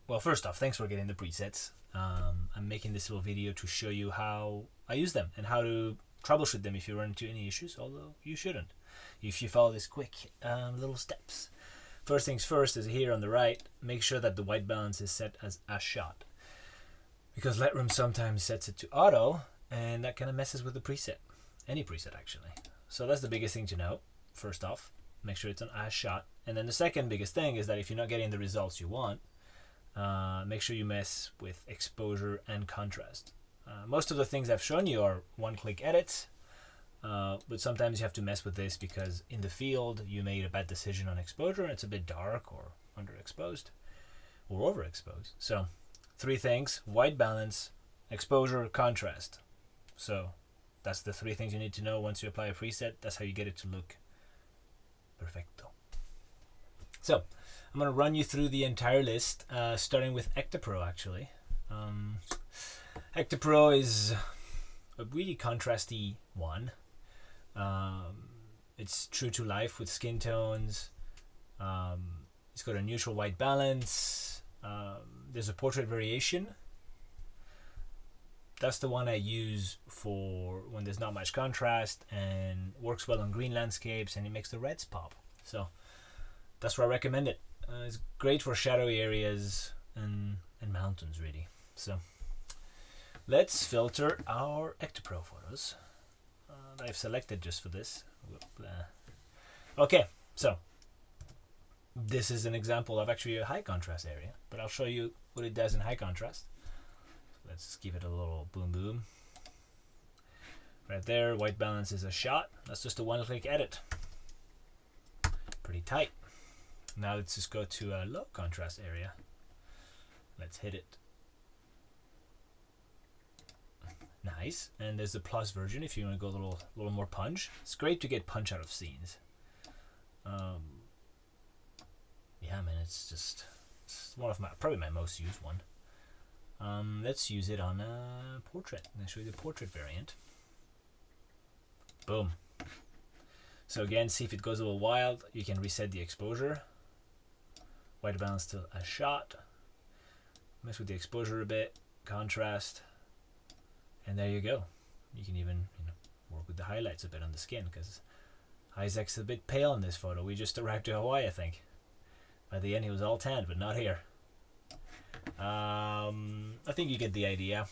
well, first off, thanks for getting the presets. I'm making this little video to show you how I use them and how to troubleshoot them if you run into any issues, although you shouldn't if you follow these quick little steps. First things first is here on the right, make sure that the white balance is set as a shot, because Lightroom sometimes sets it to auto and that kind of messes with the preset, any preset actually. So that's the biggest thing to know. First off, make sure it's an as shot. And then the second biggest thing is that if you're not getting the results you want, make sure you mess with exposure and contrast. Most of the things I've shown you are one-click edits, but sometimes you have to mess with this because in the field you made a bad decision on exposure and it's a bit dark or underexposed or overexposed. So 3 things: white balance, exposure, contrast. So that's the 3 things you need to know once you apply a preset. That's how you get it to look perfecto. So I'm going to run you through the entire list, starting with Ectopro actually. Ectopro is a really contrasty one. It's true to life with skin tones. It's got a neutral white balance. There's a portrait variation. That's the one I use for when there's not much contrast and works well on green landscapes, and it makes the reds pop. So that's where I recommend it. It's great for shadowy areas and mountains really. So let's filter our Ectopro photos that I've selected just for this. Okay, so this is an example of actually a high contrast area, but I'll show you what it does in high contrast. So let's give it a little boom boom. Right there, white balance is a shot. That's just a one-click edit. Pretty tight. Now let's just go to a low contrast area. Let's hit it. Nice. And there's the plus version if you want to go a little more punch. It's great to get punch out of scenes. Yeah, man, it's one of probably my most used one. Let's use it on a portrait. I'm going to show you the portrait variant. Boom. So again, see if it goes a little wild. You can reset the exposure. White balance to a shot. Mess with the exposure a bit. Contrast. And there you go. You can even work with the highlights a bit on the skin, because Isaac's a bit pale in this photo. We just arrived to Hawaii, I think. By the end he was all tanned, but not here. I think you get the idea.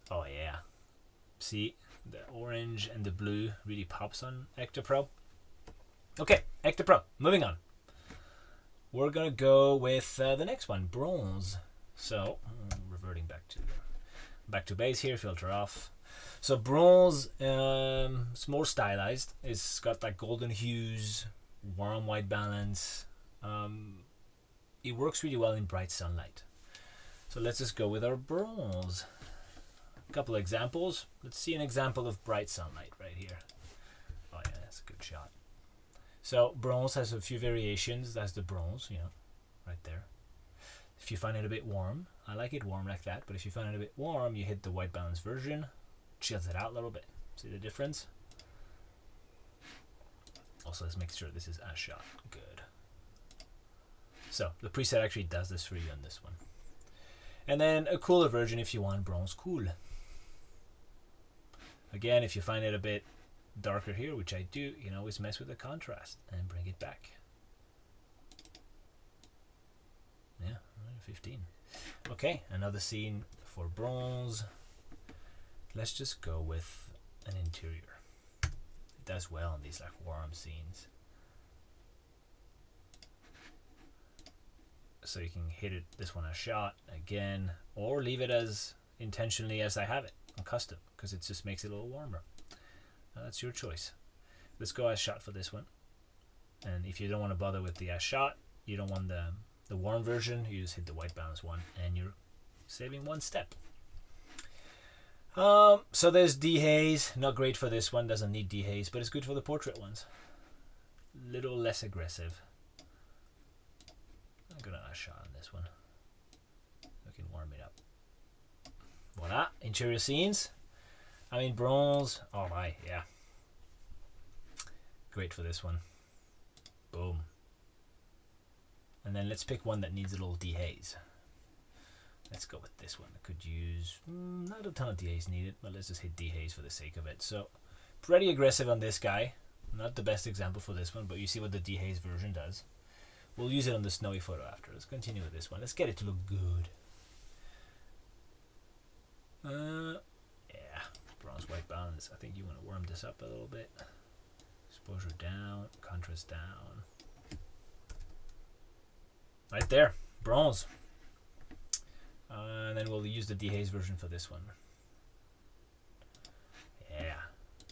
Oh yeah. See, the orange and the blue really pops on Ectopro. Okay, Ectopro. Moving on. We're gonna go with the next one, bronze. So reverting back to base here, filter off. So bronze, it's more stylized. It's got like golden hues, warm white balance. It works really well in bright sunlight. So let's just go with our bronze. A couple examples. Let's see an example of bright sunlight right here. Oh yeah, that's a good shot. So bronze has a few variations. That's the bronze, right there. If you find it a bit warm, I like it warm like that, but if you find it a bit warm, you hit the white balance version, chills it out a little bit. See the difference? Also, let's make sure this is as shot. Good. So the preset actually does this for you on this one. And then a cooler version if you want bronze cool. Again, if you find it a bit darker here, which I do, you can always mess with the contrast and bring it back. Yeah, 15. Okay, another scene for bronze. Let's just go with an interior. It does well in these like warm scenes. So you can hit it, this one a shot again, or leave it as intentionally as I have it on custom, because it just makes it a little warmer. That's your choice. Let's go as shot for this one. And if you don't want to bother with the as shot, you don't want the warm version, you just hit the white balance one and you're saving one step. So there's dehaze, not great for this one, doesn't need dehaze, but it's good for the portrait ones. Little less aggressive. I'm gonna add a shot on this one. I can warm it up. Voila, interior scenes. I mean bronze, oh my, yeah. Great for this one. Boom. And And then let's pick one that needs a little dehaze. Let's go with this one. I could use not a ton of dehaze needed, but let's just hit dehaze for the sake of it. So pretty aggressive on this guy. Not the best example for this one, but you see what the dehaze version does. We'll use it on the snowy photo after. Let's continue with this one. Let's get it to look good. Yeah, bronze white balance. I think you want to warm this up a little bit. Exposure down, contrast down. Right there, bronze. And then we'll use the dehaze version for this one. Yeah.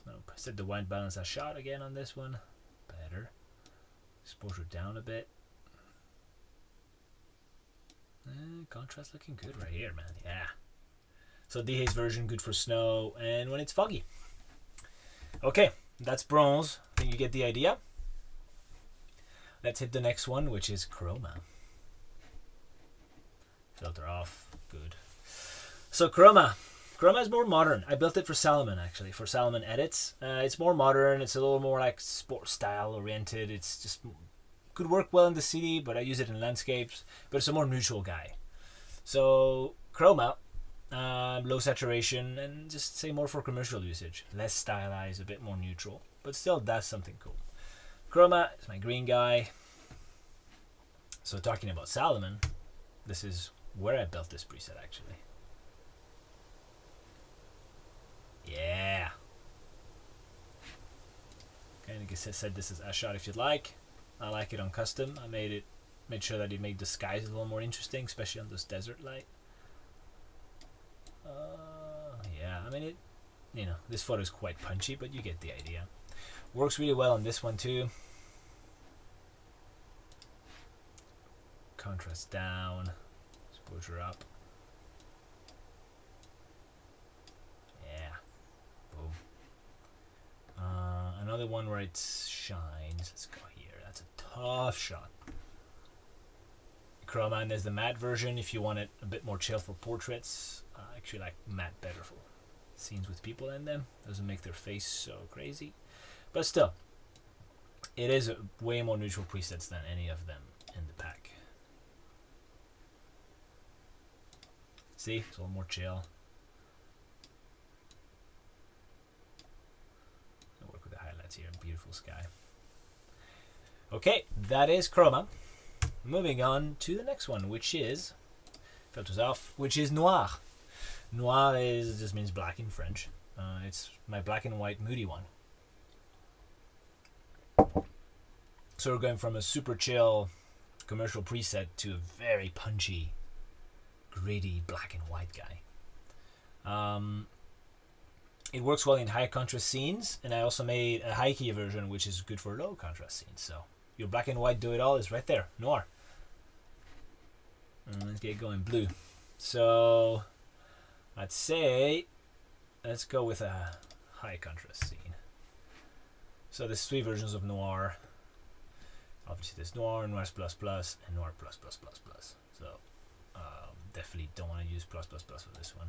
Nope. Set the white balance a shot again on this one. Better. Exposure down a bit. Contrast looking good right here, man. Yeah. So dehaze version good for snow and when it's foggy. Okay, that's bronze. I think you get the idea. Let's hit the next one, which is chroma. Filter off. Good. So chroma. Chroma is more modern. I built it for Salomon, actually, for Salomon edits. It's more modern. It's a little more like sport style oriented. It's just could work well in the city, but I use it in landscapes. But it's a more neutral guy. So chroma, low saturation, and just say more for commercial usage. Less stylized, a bit more neutral, but still does something cool. Chroma is my green guy. So talking about Salomon, this is where I built this preset actually. Yeah. Okay, like I said, this is a shot if you'd like. I like it on custom. I made sure that it made the skies a little more interesting, especially on this desert light. Yeah, I mean this photo is quite punchy, but you get the idea. Works really well on this one too. Contrast down, exposure up. Yeah, boom. Another one where it shines. Let's go here. That's a tough shot. Chroma, and there's the matte version if you want it a bit more chill for portraits. I actually like matte better for scenes with people in them. Doesn't make their face so crazy, but still, it is a way more neutral presets than any of them in the pack. See, it's a little more chill. I'll work with the highlights here. Beautiful sky. Okay, that is chroma. Moving on to the next one, which is filters off, which is noir. Noir just means black in French. It's my black and white moody one. So we're going from a super chill commercial preset to a very punchy, gritty black and white guy. It works well in high contrast scenes, and I also made a high key version which is good for low contrast scenes. So your black and white do it all is right there, noir. Let's get going blue. So let's go with a high contrast scene. So there's 3 versions of noir. Obviously there's noir, noir plus plus, and noir plus plus plus plus. So definitely don't want to use plus plus plus for this one.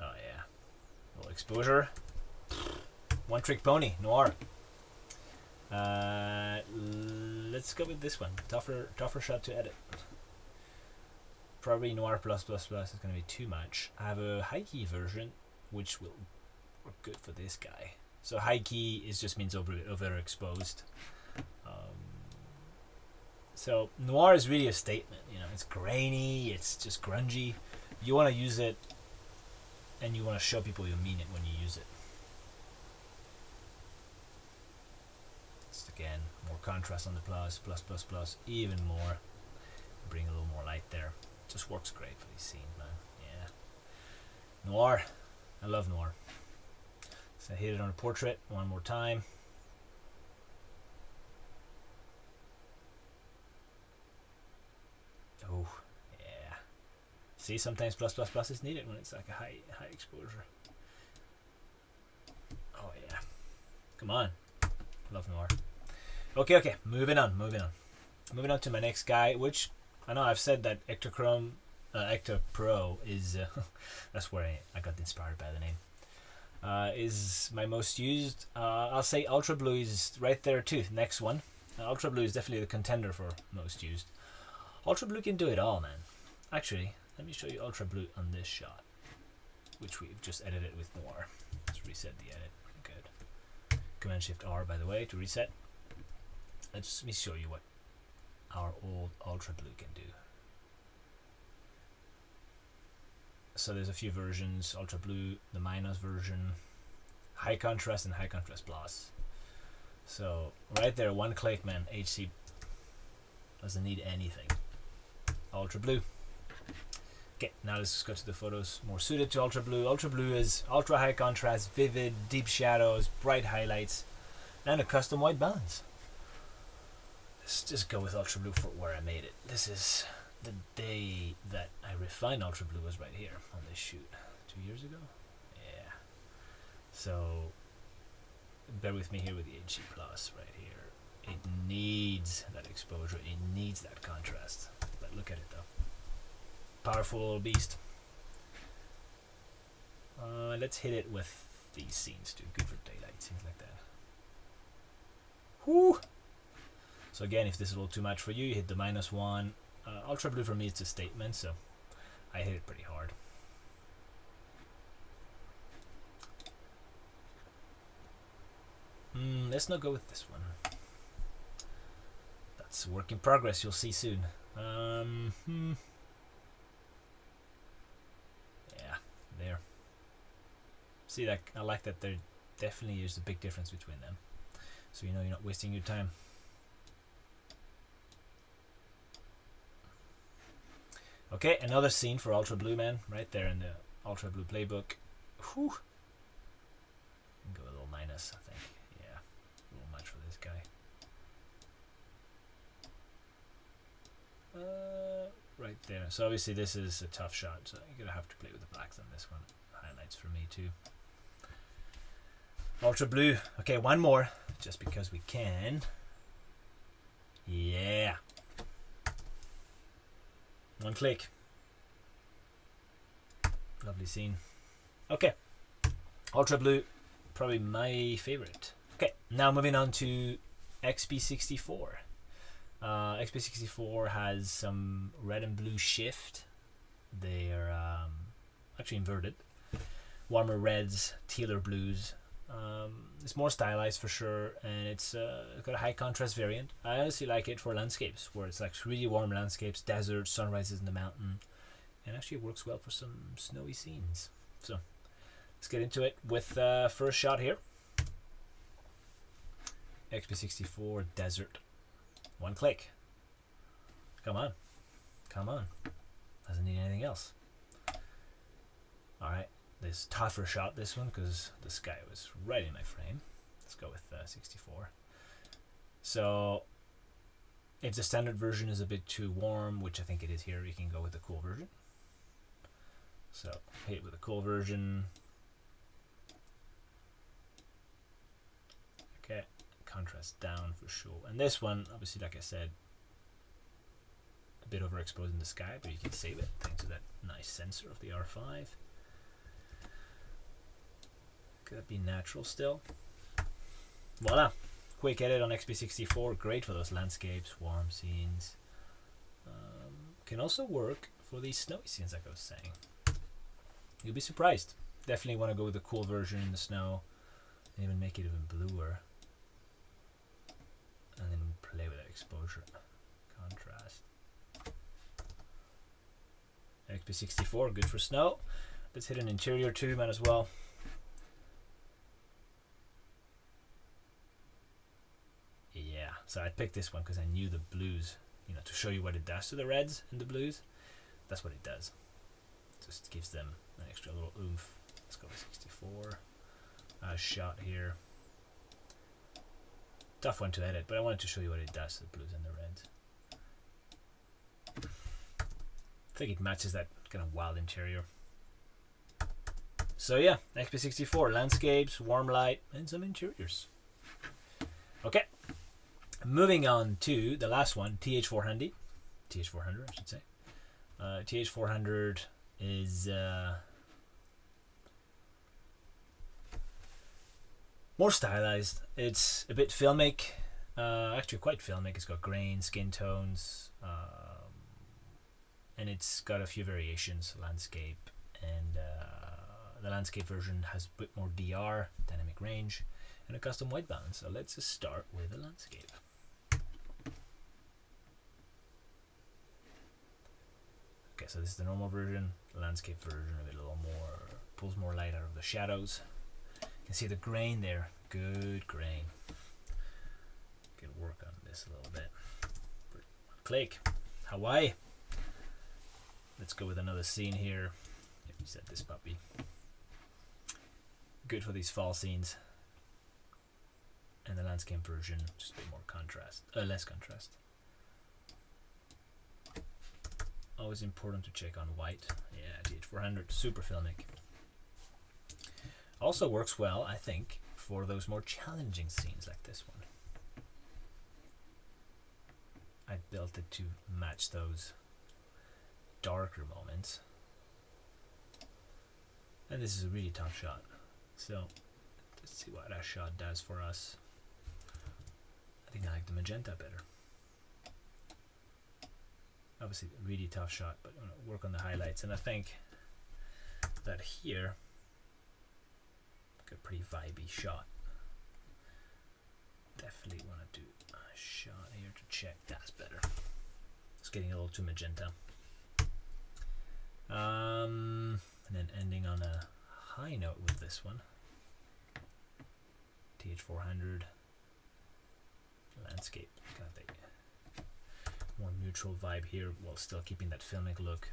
Oh yeah, a little exposure. One trick pony, noir. Let's go with this one. Tougher shot to edit. Probably noir plus plus plus is going to be too much. I have a high key version which will work good for this guy. So high key just means overexposed. So noir is really a statement. It's grainy. It's just grungy. You want to use it, and you want to show people you mean it when you use it. Just again, more contrast on the plus, even more. Bring a little more light there. Just works great for these scenes, man. Yeah. Noir. I love noir. So I hit it on a portrait one more time. Oh, yeah. See, sometimes plus plus plus is needed when it's like a high exposure. Oh yeah. Come on. Love noir. Okay. Moving on to my next guy, which I know I've said that Ecto Pro is that's where I got inspired by the name. Is my most used. I'll say Ultra Blue is right there too. Next one. Ultra Blue is definitely the contender for most used. Ultra Blue can do it all, man. Actually, let me show you Ultra Blue on this shot, which we've just edited with Noir. Let's reset the edit. Good. Command Shift R, by the way, to reset. Let me show you what our old Ultra Blue can do. So there's a few versions: Ultra Blue, the minus version, high contrast, and high contrast plus. So right there, one click, man. HC doesn't need anything. Ultra Blue. Okay, now let's just go to the photos more suited to Ultra Blue. Ultra Blue is ultra high contrast, vivid, deep shadows, bright highlights, and a custom white balance. Let's just go with Ultra Blue for where I made it. This is the day that I refined Ultra Blue, was right here on this shoot 2 years ago. Yeah. So bear with me here with the HC Plus right here. It needs that exposure. It needs that contrast. But look at it though. Powerful little beast. Let's hit it with these scenes too. Good for daylight, scenes like that. Whoo! So again, if this is a little too much for you, you hit the -1. Ultra Blue for me is a statement, so I hit it pretty hard. Let's not go with this one. That's a work in progress, you'll see soon. Yeah, there. See, that I like that there definitely is a big difference between them. So you know you're not wasting your time. Okay, another scene for Ultra Blue, man, right there in the Ultra Blue playbook. Whew. Go a little minus, I think. Yeah, a little much for this guy. Right there. So obviously this is a tough shot, so you're gonna have to play with the blacks on this one. Highlights for me too. Ultra Blue. Okay, one more, just because we can. Yeah. One click. Lovely scene. Okay. Ultra Blue, probably my favorite. Okay, now moving on to XP64. XP64 has some red and blue shift. They're actually inverted. Warmer reds, tealer blues. It's more stylized for sure, and it's got a high contrast variant. I honestly like it for landscapes, where it's like really warm landscapes, desert, sunrises in the mountain, and actually it works well for some snowy scenes. So let's get into it with first shot here. XP64 Desert. One click. Come on. Come on. Doesn't need anything else. Alright. This tougher shot, this one, because the sky was right in my frame. Let's go with 64. So if the standard version is a bit too warm, which I think it is here, you can go with the cool version. So hit it with a cool version. Okay, contrast down for sure. And this one, obviously, like I said, a bit overexposed in the sky, but you can save it thanks to that nice sensor of the R5. Could that be natural still? Voila! Quick edit on XP64, great for those landscapes, warm scenes. Can also work for these snowy scenes, like I was saying. You'll be surprised. Definitely want to go with the cool version in the snow, and even make it even bluer. And then play with that exposure, contrast. XP64, good for snow. Let's hit an interior too, man, as well. Yeah, so I picked this one because I knew the blues, you know, to show you what it does to the reds and the blues. That's what it does. Just gives them an extra little oomph. Let's go with 64. Shot here. Tough one to edit, but I wanted to show you what it does to the blues and the reds. I think it matches that kind of wild interior. So yeah, XP64, landscapes, warm light, and some interiors. Okay, moving on to the last one, TH400. TH400, I should say. TH400 is more stylized. It's a bit filmic. Actually quite filmic. It's got grain, skin tones, and it's got a few variations, landscape, and the landscape version has a bit more DR, dynamic range, and a custom white balance. So let's just start with the landscape. Okay, so this is the normal version. The landscape version a little more, pulls more light out of the shadows. You can see the grain there, good grain. Can work on this a little bit. Click, Hawaii. Let's go with another scene here. Let me set this puppy. Good for these fall scenes. And the landscape version, just a bit more contrast, less contrast. Always important to check on white. Yeah, GH400, super filmic. Also works well, I think, for those more challenging scenes like this one. I built it to match those darker moments. And this is a really tough shot. So let's see what that shot does for us. I think I like the magenta better. Obviously a really tough shot, but I'm gonna work on the highlights, and I think that here, a pretty vibey shot. Definitely want to do a shot here to check. That's better. It's getting a little too magenta. And then ending on a high note with this one. TH400 landscape. Got the more neutral vibe here while still keeping that filmic look.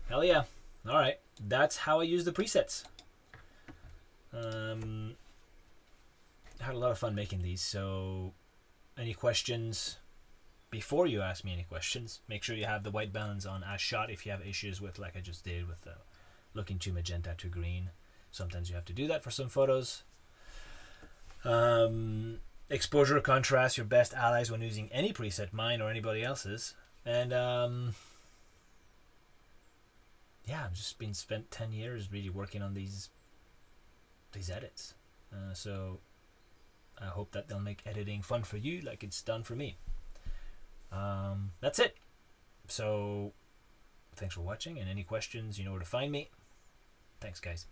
Hell yeah. Alright, that's how I use the presets. Had a lot of fun making these, so any questions? Before you ask me any questions, make sure you have the white balance on as shot if you have issues with, like I just did, with looking too magenta, too green. Sometimes you have to do that for some photos. Exposure, contrast, your best allies when using any preset, mine or anybody else's. And yeah, I've just been spent 10 years really working on these edits. So I hope that they'll make editing fun for you like it's done for me. That's it. So thanks for watching, and any questions, you know where to find me. Thanks, guys.